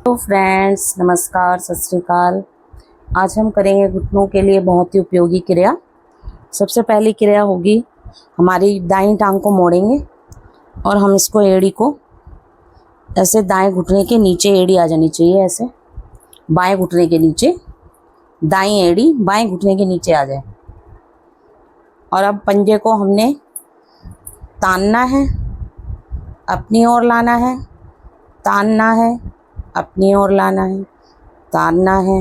तो फ्रेंड्स, नमस्कार, सत श्री अकाल। आज हम करेंगे घुटनों के लिए बहुत ही उपयोगी क्रिया। सबसे पहली क्रिया होगी, हमारी दाईं टांग को मोड़ेंगे और हम इसको एड़ी को ऐसे दाएं घुटने के नीचे एड़ी आ जानी चाहिए, ऐसे बाएं घुटने के नीचे दाईं एड़ी बाएं घुटने के नीचे आ जाए। और अब पंजे को हमने तानना है, अपनी ओर लाना है, तानना है, अपनी ओर लाना है, तानना है,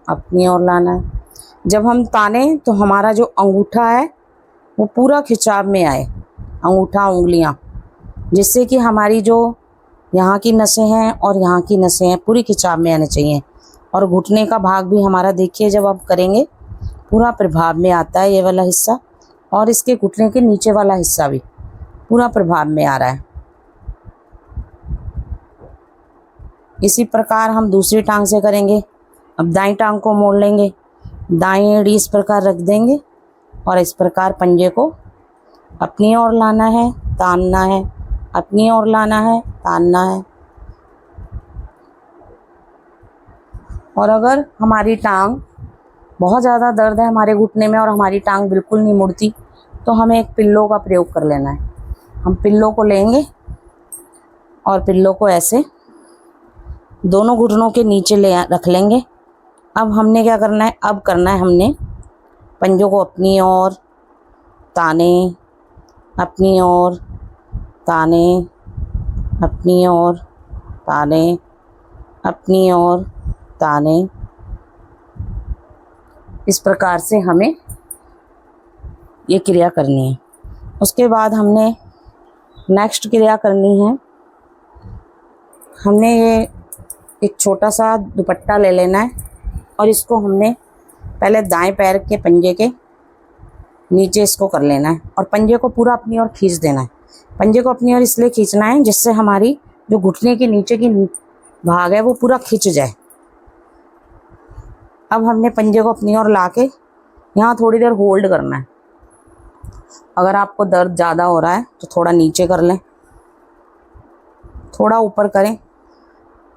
अपनी ओर लाना है। जब हम ताने तो हमारा जो अंगूठा है वो पूरा खिंचाव में आए, अंगूठा उंगलियां, जिससे कि हमारी जो यहाँ की नसें हैं और यहाँ की नसें हैं पूरी खिंचाव में आने चाहिए। और घुटने का भाग भी हमारा देखिए, जब आप करेंगे पूरा प्रभाव में आता है ये वाला हिस्सा, और इसके घुटने के नीचे वाला हिस्सा भी पूरा प्रभाव में आ रहा है। इसी प्रकार हम दूसरी टांग से करेंगे। अब दाईं टांग को मोड़ लेंगे, दाईं एड़ी इस प्रकार रख देंगे और इस प्रकार पंजे को अपनी ओर लाना है, तानना है, अपनी ओर लाना है, तानना है। और अगर हमारी टांग बहुत ज़्यादा दर्द है हमारे घुटने में और हमारी टांग बिल्कुल नहीं मुड़ती, तो हमें एक पिल्लो का प्रयोग कर लेना है। हम पिल्लो को लेंगे और पिल्लो को ऐसे दोनों घुटनों के नीचे रख लेंगे। अब हमने क्या करना है, अब करना है हमने पंजों को अपनी ओर ताने, अपनी ओर ताने, अपनी ओर ताने, अपनी ओर ताने। इस प्रकार से हमें ये क्रिया करनी है। उसके बाद हमने नेक्स्ट क्रिया करनी है। हमने ये एक छोटा सा दुपट्टा ले लेना है और इसको हमने पहले दाएं पैर के पंजे के नीचे इसको कर लेना है और पंजे को पूरा अपनी ओर खींच देना है। पंजे को अपनी ओर इसलिए खींचना है जिससे हमारी जो घुटने के नीचे की भाग है वो पूरा खिंच जाए। अब हमने पंजे को अपनी ओर लाके यहाँ थोड़ी देर होल्ड करना है। अगर आपको दर्द ज़्यादा हो रहा है तो थोड़ा नीचे कर लें, थोड़ा ऊपर करें,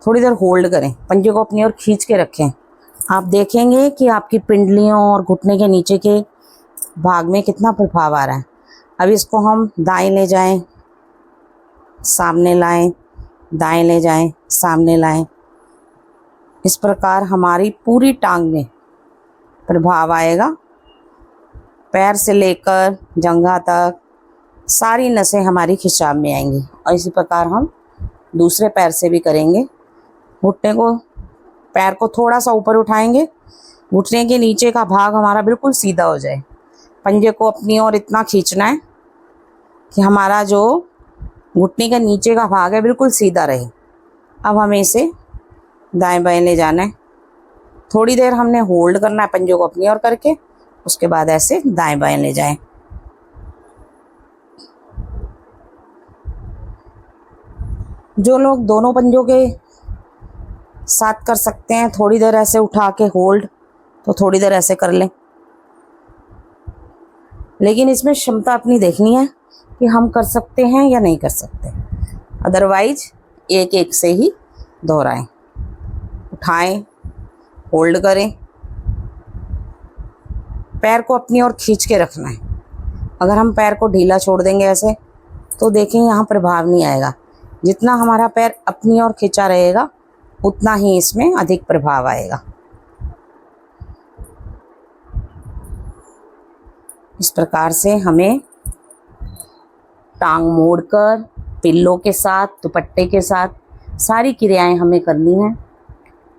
थोड़ी देर होल्ड करें, पंजे को अपनी ओर खींच के रखें। आप देखेंगे कि आपकी पिंडलियों और घुटने के नीचे के भाग में कितना प्रभाव आ रहा है। अब इसको हम दाएं ले जाएं, सामने लाएं, दाएं ले जाएं, सामने लाएं। इस प्रकार हमारी पूरी टांग में प्रभाव आएगा। पैर से लेकर जंघा तक सारी नसें हमारी खिंचाव में आएंगी। और इसी प्रकार हम दूसरे पैर से भी करेंगे। घुटने को, पैर को थोड़ा सा ऊपर उठाएंगे, घुटने के नीचे का भाग हमारा बिल्कुल सीधा हो जाए। पंजे को अपनी ओर इतना खींचना है कि हमारा जो घुटने के नीचे का भाग है बिल्कुल सीधा रहे। अब हमें इसे दाएं बाएं ले जाना है। थोड़ी देर हमने होल्ड करना है पंजों को अपनी ओर करके, उसके बाद ऐसे दाएं बाएं ले जाएं। जो लोग दोनों पंजों के साथ कर सकते हैं, थोड़ी देर ऐसे उठा के होल्ड, तो थोड़ी देर ऐसे कर लें। लेकिन इसमें क्षमता अपनी देखनी है कि हम कर सकते हैं या नहीं कर सकते। अदरवाइज एक एक से ही दोहराएं। उठाएं, होल्ड करें, पैर को अपनी ओर खींच के रखना है। अगर हम पैर को ढीला छोड़ देंगे ऐसे, तो देखें यहाँ प्रभाव नहीं आएगा। जितना हमारा पैर अपनी ओर खींचा रहेगा उतना ही इसमें अधिक प्रभाव आएगा। इस प्रकार से हमें टांग मोड़कर पिल्लों के साथ, दुपट्टे के साथ सारी क्रियाएं हमें करनी हैं।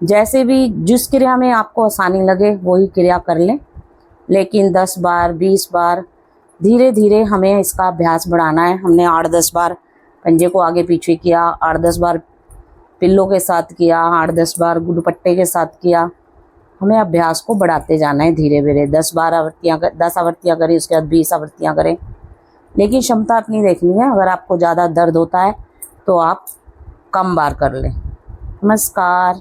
जैसे भी जिस क्रिया में आपको आसानी लगे वही क्रिया कर लें, लेकिन 10 बार 20 बार धीरे धीरे हमें इसका अभ्यास बढ़ाना है। हमने 8-10 बार पंजे को आगे पीछे किया, 8-10 बार पिल्लों के साथ किया, 8-10 बार दुपट्टे के साथ किया। हमें अभ्यास को बढ़ाते जाना है धीरे धीरे। 10 आवृत्तियाँ करें, उसके बाद 20 आवृत्तियाँ करें। लेकिन क्षमता अपनी देखनी है। अगर आपको ज़्यादा दर्द होता है तो आप कम बार कर लें। नमस्कार।